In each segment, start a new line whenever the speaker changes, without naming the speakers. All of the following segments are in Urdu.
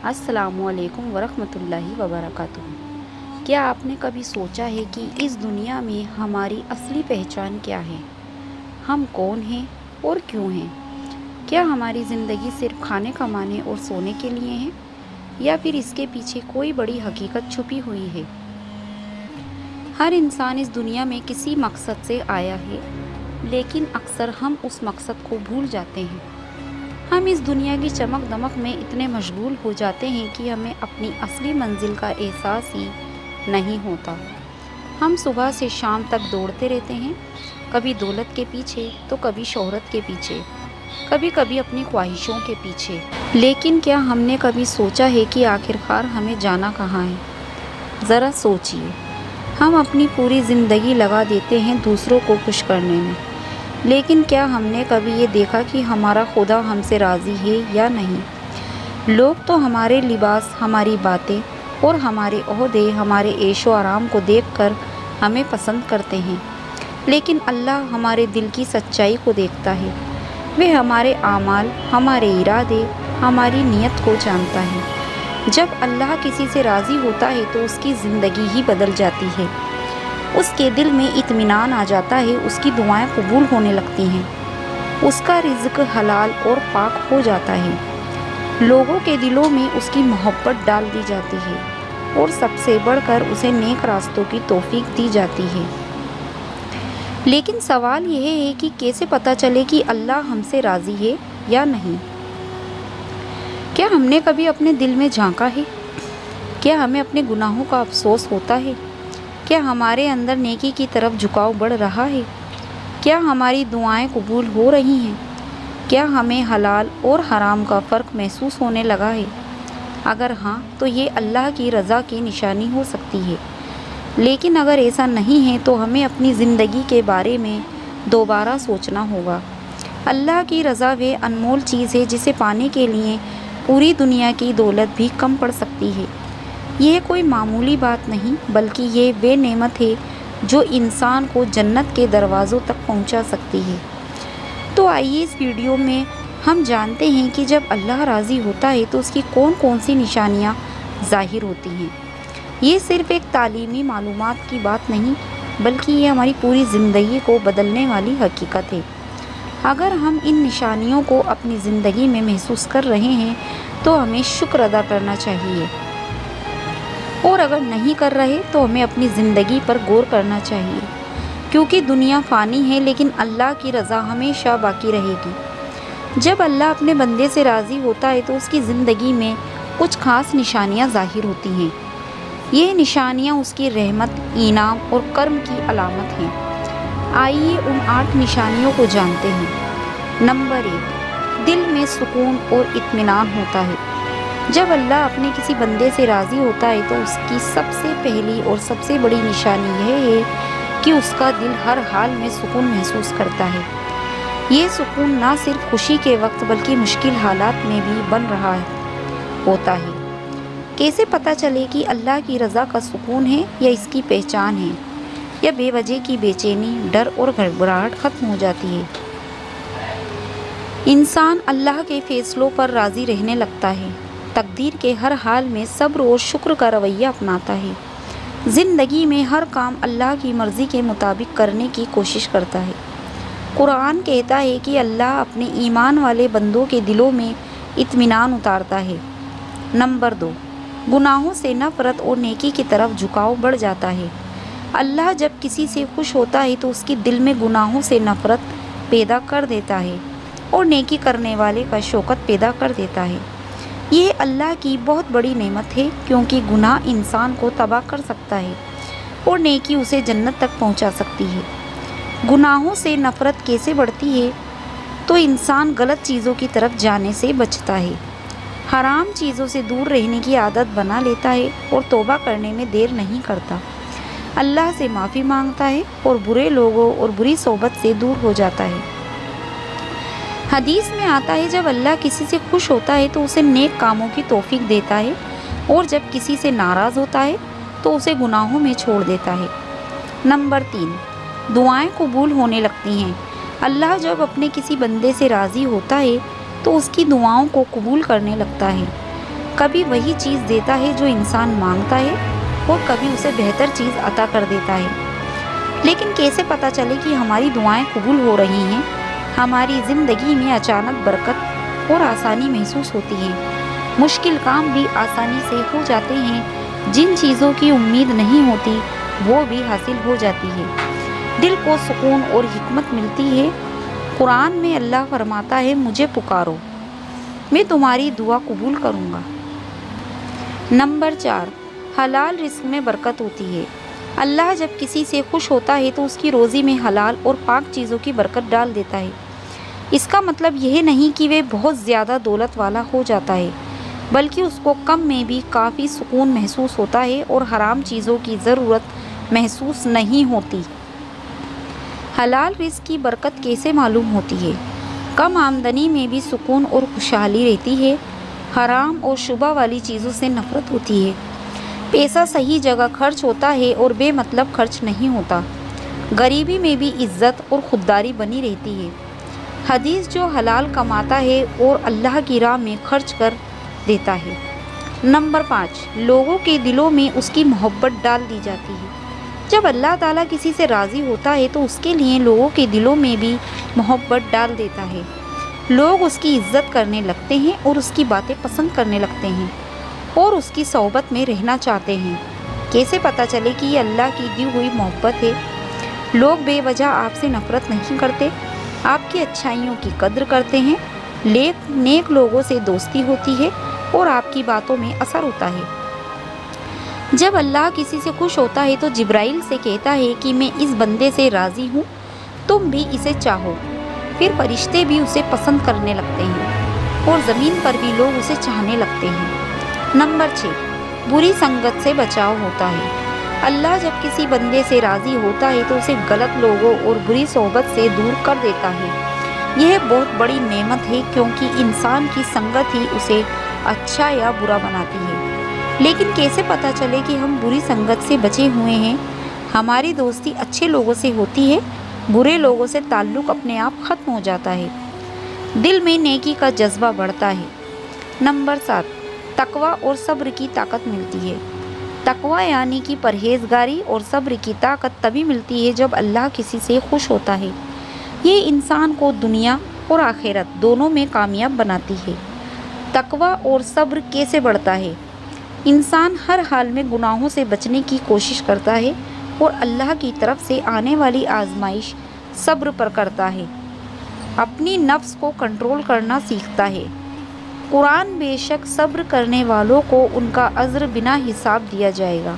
السلام علیکم ورحمۃ اللہ وبرکاتہ۔ کیا آپ نے کبھی سوچا ہے کہ اس دنیا میں ہماری اصلی پہچان کیا ہے؟ ہم کون ہیں اور کیوں ہیں؟ کیا ہماری زندگی صرف کھانے کمانے اور سونے کے لیے ہے یا پھر اس کے پیچھے کوئی بڑی حقیقت چھپی ہوئی ہے؟ ہر انسان اس دنیا میں کسی مقصد سے آیا ہے، لیکن اکثر ہم اس مقصد کو بھول جاتے ہیں۔ ہم اس دنیا کی چمک دمک میں اتنے مشغول ہو جاتے ہیں کہ ہمیں اپنی اصلی منزل کا احساس ہی نہیں ہوتا۔ ہم صبح سے شام تک دوڑتے رہتے ہیں، کبھی دولت کے پیچھے تو کبھی شہرت کے پیچھے، کبھی کبھی اپنی خواہشوں کے پیچھے۔ لیکن کیا ہم نے کبھی سوچا ہے کہ آخرکار ہمیں جانا کہاں ہے؟ ذرا سوچئے، ہم اپنی پوری زندگی لگا دیتے ہیں دوسروں کو خوش کرنے میں، لیکن کیا ہم نے کبھی یہ دیکھا کہ ہمارا خدا ہم سے راضی ہے یا نہیں؟ لوگ تو ہمارے لباس، ہماری باتیں اور ہمارے عہدے، ہمارے عیش و آرام کو دیکھ کر ہمیں پسند کرتے ہیں، لیکن اللہ ہمارے دل کی سچائی کو دیکھتا ہے۔ وہ ہمارے اعمال، ہمارے ارادے، ہماری نیت کو جانتا ہے۔ جب اللہ کسی سے راضی ہوتا ہے تو اس کی زندگی ہی بدل جاتی ہے۔ اس کے دل میں اطمینان آ جاتا ہے، اس کی دعائیں قبول ہونے لگتی ہیں، اس کا رزق حلال اور پاک ہو جاتا ہے، لوگوں کے دلوں میں اس کی محبت ڈال دی جاتی ہے اور سب سے بڑھ کر اسے نیک راستوں کی توفیق دی جاتی ہے۔ لیکن سوال یہ ہے کہ کیسے پتہ چلے کہ اللہ ہم سے راضی ہے یا نہیں؟ کیا ہم نے کبھی اپنے دل میں جھانکا ہے؟ کیا ہمیں اپنے گناہوں کا افسوس ہوتا ہے؟ کیا ہمارے اندر نیکی کی طرف جھکاؤ بڑھ رہا ہے؟ کیا ہماری دعائیں قبول ہو رہی ہیں؟ کیا ہمیں حلال اور حرام کا فرق محسوس ہونے لگا ہے؟ اگر ہاں تو یہ اللہ کی رضا کی نشانی ہو سکتی ہے، لیکن اگر ایسا نہیں ہے تو ہمیں اپنی زندگی کے بارے میں دوبارہ سوچنا ہوگا۔ اللہ کی رضا وہ انمول چیز ہے جسے پانے کے لیے پوری دنیا کی دولت بھی کم پڑ سکتی ہے۔ یہ کوئی معمولی بات نہیں، بلکہ یہ وہ نعمت ہے جو انسان کو جنت کے دروازوں تک پہنچا سکتی ہے۔ تو آئیے اس ویڈیو میں ہم جانتے ہیں کہ جب اللہ راضی ہوتا ہے تو اس کی کون کون سی نشانیاں ظاہر ہوتی ہیں۔ یہ صرف ایک تعلیمی معلومات کی بات نہیں، بلکہ یہ ہماری پوری زندگی کو بدلنے والی حقیقت ہے۔ اگر ہم ان نشانیوں کو اپنی زندگی میں محسوس کر رہے ہیں تو ہمیں شکر ادا کرنا چاہیے، اور اگر نہیں کر رہے تو ہمیں اپنی زندگی پر غور کرنا چاہیے، کیونکہ دنیا فانی ہے لیکن اللہ کی رضا ہمیشہ باقی رہے گی۔ جب اللہ اپنے بندے سے راضی ہوتا ہے تو اس کی زندگی میں کچھ خاص نشانیاں ظاہر ہوتی ہیں۔ یہ نشانیاں اس کی رحمت، انعام اور کرم کی علامت ہیں۔ آئیے ان 8 نشانیوں کو جانتے ہیں۔ نمبر 1، دل میں سکون اور اطمینان ہوتا ہے۔ جب اللہ اپنے کسی بندے سے راضی ہوتا ہے تو اس کی سب سے پہلی اور سب سے بڑی نشانی یہ ہے کہ اس کا دل ہر حال میں سکون محسوس کرتا ہے۔ یہ سکون نہ صرف خوشی کے وقت بلکہ مشکل حالات میں بھی بن رہا ہوتا ہے۔ کیسے پتہ چلے کہ اللہ کی رضا کا سکون ہے یا اس کی پہچان ہے، یا بے وجہ کی بے چینی، ڈر اور گھبراہٹ ختم ہو جاتی ہے؟ انسان اللہ کے فیصلوں پر راضی رہنے لگتا ہے، تقدیر کے ہر حال میں صبر اور شکر کا رویہ اپناتا ہے، زندگی میں ہر کام اللہ کی مرضی کے مطابق کرنے کی کوشش کرتا ہے۔ قرآن کہتا ہے کہ اللہ اپنے ایمان والے بندوں کے دلوں میں اطمینان اتارتا ہے۔ نمبر 2، گناہوں سے نفرت اور نیکی کی طرف جھکاؤ بڑھ جاتا ہے۔ اللہ جب کسی سے خوش ہوتا ہے تو اس کے دل میں گناہوں سے نفرت پیدا کر دیتا ہے اور نیکی کرنے والے کا شوکت پیدا کر دیتا ہے۔ یہ اللہ کی بہت بڑی نعمت ہے، کیونکہ گناہ انسان کو تباہ کر سکتا ہے اور نیکی اسے جنت تک پہنچا سکتی ہے۔ گناہوں سے نفرت کیسے بڑھتی ہے؟ تو انسان غلط چیزوں کی طرف جانے سے بچتا ہے، حرام چیزوں سے دور رہنے کی عادت بنا لیتا ہے اور توبہ کرنے میں دیر نہیں کرتا، اللہ سے معافی مانگتا ہے اور برے لوگوں اور بری صحبت سے دور ہو جاتا ہے۔ حدیث میں آتا ہے جب اللہ کسی سے خوش ہوتا ہے تو اسے نیک کاموں کی توفیق دیتا ہے، اور جب کسی سے ناراض ہوتا ہے تو اسے گناہوں میں چھوڑ دیتا ہے۔ نمبر 3، دعائیں قبول ہونے لگتی ہیں۔ اللہ جب اپنے کسی بندے سے راضی ہوتا ہے تو اس کی دعاؤں کو قبول کرنے لگتا ہے۔ کبھی وہی چیز دیتا ہے جو انسان مانگتا ہے اور کبھی اسے بہتر چیز عطا کر دیتا ہے۔ لیکن کیسے پتہ چلے کہ ہماری دعائیں قبول ہو رہی ہیں؟ ہماری زندگی میں اچانک برکت اور آسانی محسوس ہوتی ہے، مشکل کام بھی آسانی سے ہو جاتے ہیں، جن چیزوں کی امید نہیں ہوتی وہ بھی حاصل ہو جاتی ہے، دل کو سکون اور حکمت ملتی ہے۔ قرآن میں اللہ فرماتا ہے، مجھے پکارو، میں تمہاری دعا قبول کروں گا۔ نمبر 4، حلال رزق میں برکت ہوتی ہے۔ اللہ جب کسی سے خوش ہوتا ہے تو اس کی روزی میں حلال اور پاک چیزوں کی برکت ڈال دیتا ہے۔ اس کا مطلب یہ نہیں کہ وہ بہت زیادہ دولت والا ہو جاتا ہے، بلکہ اس کو کم میں بھی کافی سکون محسوس ہوتا ہے اور حرام چیزوں کی ضرورت محسوس نہیں ہوتی۔ حلال رزق کی برکت کیسے معلوم ہوتی ہے؟ کم آمدنی میں بھی سکون اور خوشحالی رہتی ہے، حرام اور شبہ والی چیزوں سے نفرت ہوتی ہے، پیسہ صحیح جگہ خرچ ہوتا ہے اور بے مطلب خرچ نہیں ہوتا، غریبی میں بھی عزت اور خودداری بنی رہتی ہے۔ حدیث، جو حلال کماتا ہے اور اللہ کی راہ میں خرچ کر دیتا ہے۔ نمبر 5، لوگوں کے دلوں میں اس کی محبت ڈال دی جاتی ہے۔ جب اللہ تعالیٰ کسی سے راضی ہوتا ہے تو اس کے لیے لوگوں کے دلوں میں بھی محبت ڈال دیتا ہے، لوگ اس کی عزت کرنے لگتے ہیں اور اس کی باتیں پسند کرنے لگتے ہیں اور اس کی صحبت میں رہنا چاہتے ہیں۔ کیسے پتہ چلے کہ یہ اللہ کی دی ہوئی محبت ہے؟ لوگ بے وجہ آپ سے نفرت نہیں کرتے، آپ کی اچھائیوں کی قدر کرتے ہیں، نیک لوگوں سے دوستی ہوتی ہے اور آپ کی باتوں میں اثر ہوتا ہے۔ جب اللہ کسی سے خوش ہوتا ہے تو جبرائیل سے کہتا ہے کہ میں اس بندے سے راضی ہوں، تم بھی اسے چاہو۔ پھر فرشتے بھی اسے پسند کرنے لگتے ہیں اور زمین پر بھی لوگ اسے چاہنے لگتے ہیں۔ نمبر 6، بری سنگت سے بچاؤ ہوتا ہے۔ اللہ جب کسی بندے سے راضی ہوتا ہے تو اسے غلط لوگوں اور بری صحبت سے دور کر دیتا ہے۔ یہ بہت بڑی نعمت ہے، کیونکہ انسان کی سنگت ہی اسے اچھا یا برا بناتی ہے۔ لیکن کیسے پتہ چلے کہ ہم بری سنگت سے بچے ہوئے ہیں؟ ہماری دوستی اچھے لوگوں سے ہوتی ہے، برے لوگوں سے تعلق اپنے آپ ختم ہو جاتا ہے، دل میں نیکی کا جذبہ بڑھتا ہے۔ نمبر 7، تقوی اور صبر کی طاقت ملتی ہے۔ تقوی یعنی کہ پرہیزگاری اور صبر کی طاقت تبھی ملتی ہے جب اللہ کسی سے خوش ہوتا ہے۔ یہ انسان کو دنیا اور آخرت دونوں میں کامیاب بناتی ہے۔ تقوی اور صبر کیسے بڑھتا ہے؟ انسان ہر حال میں گناہوں سے بچنے کی کوشش کرتا ہے اور اللہ کی طرف سے آنے والی آزمائش صبر پر کرتا ہے، اپنی نفس کو کنٹرول کرنا سیکھتا ہے۔ قرآن، بے شک صبر کرنے والوں کو ان کا اجر بنا حساب دیا جائے گا۔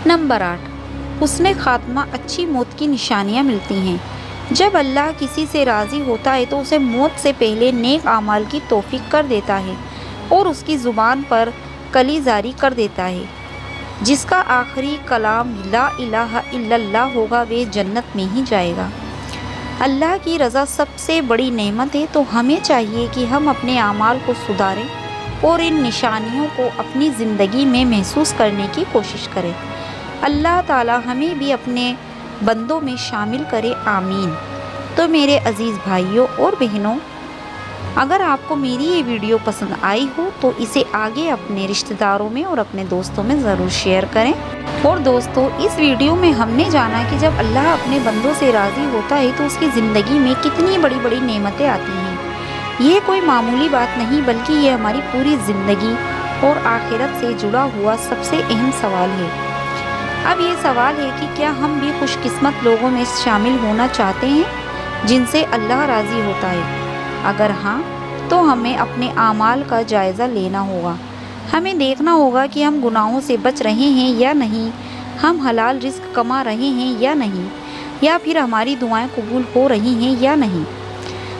نمبر 8، حسن خاتمہ، اچھی موت کی نشانیاں ملتی ہیں۔ جب اللہ کسی سے راضی ہوتا ہے تو اسے موت سے پہلے نیک اعمال کی توفیق کر دیتا ہے اور اس کی زبان پر کلی جاری کر دیتا ہے۔ جس کا آخری کلام لا الہ الا اللہ ہوگا وہ جنت میں ہی جائے گا۔ اللہ کی رضا سب سے بڑی نعمت ہے، تو ہمیں چاہیے کہ ہم اپنے اعمال کو سدھاریں اور ان نشانیوں کو اپنی زندگی میں محسوس کرنے کی کوشش کریں۔ اللہ تعالی ہمیں بھی اپنے بندوں میں شامل کرے، آمین۔ تو میرے عزیز بھائیوں اور بہنوں، اگر آپ کو میری یہ ویڈیو پسند آئی ہو تو اسے آگے اپنے رشتہ داروں میں اور اپنے دوستوں میں ضرور شیئر کریں۔ اور دوستو، اس ویڈیو میں ہم نے جانا کہ جب اللہ اپنے بندوں سے راضی ہوتا ہے تو اس کی زندگی میں کتنی بڑی بڑی نعمتیں آتی ہیں۔ یہ کوئی معمولی بات نہیں، بلکہ یہ ہماری پوری زندگی اور آخرت سے جڑا ہوا سب سے اہم سوال ہے۔ اب یہ سوال ہے کہ کیا ہم بھی خوش قسمت لوگوں میں شامل ہونا چاہتے ہیں جن سے اللہ راضی ہوتا ہے؟ اگر ہاں، تو ہمیں اپنے اعمال کا جائزہ لینا ہوگا۔ ہمیں دیکھنا ہوگا کہ ہم گناہوں سے بچ رہے ہیں یا نہیں، ہم حلال رزق کما رہے ہیں یا نہیں، یا پھر ہماری دعائیں قبول ہو رہی ہیں یا نہیں،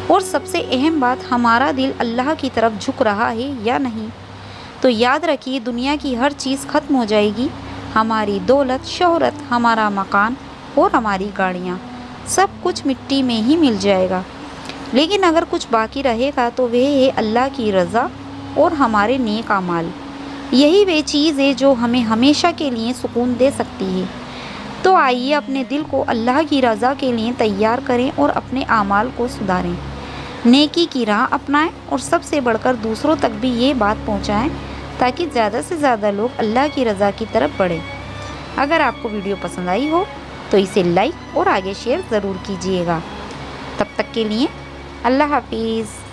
اور سب سے اہم بات، ہمارا دل اللہ کی طرف جھک رہا ہے یا نہیں۔ تو یاد رکھیے، دنیا کی ہر چیز ختم ہو جائے گی، ہماری دولت، شہرت، ہمارا مکان اور ہماری گاڑیاں، سب کچھ مٹی میں ہی مل جائے گا، لیکن اگر کچھ باقی رہے گا تو وہ ہے اللہ کی رضا اور ہمارے نیک اعمال۔ یہی وہ چیز ہے جو ہمیں ہمیشہ کے لیے سکون دے سکتی ہے۔ تو آئیے اپنے دل کو اللہ کی رضا کے لیے تیار کریں اور اپنے اعمال کو سدھاریں۔ نیکی کی راہ اپنائیں اور سب سے بڑھ کر دوسروں تک بھی یہ بات پہنچائیں تاکہ زیادہ سے زیادہ لوگ اللہ کی رضا کی طرف بڑھیں۔ اگر آپ کو ویڈیو پسند آئی ہو تو اسے لائک اور آگے شیئر ضرور کیجیے گا۔ تب تک کے لیے اللہ حافظ۔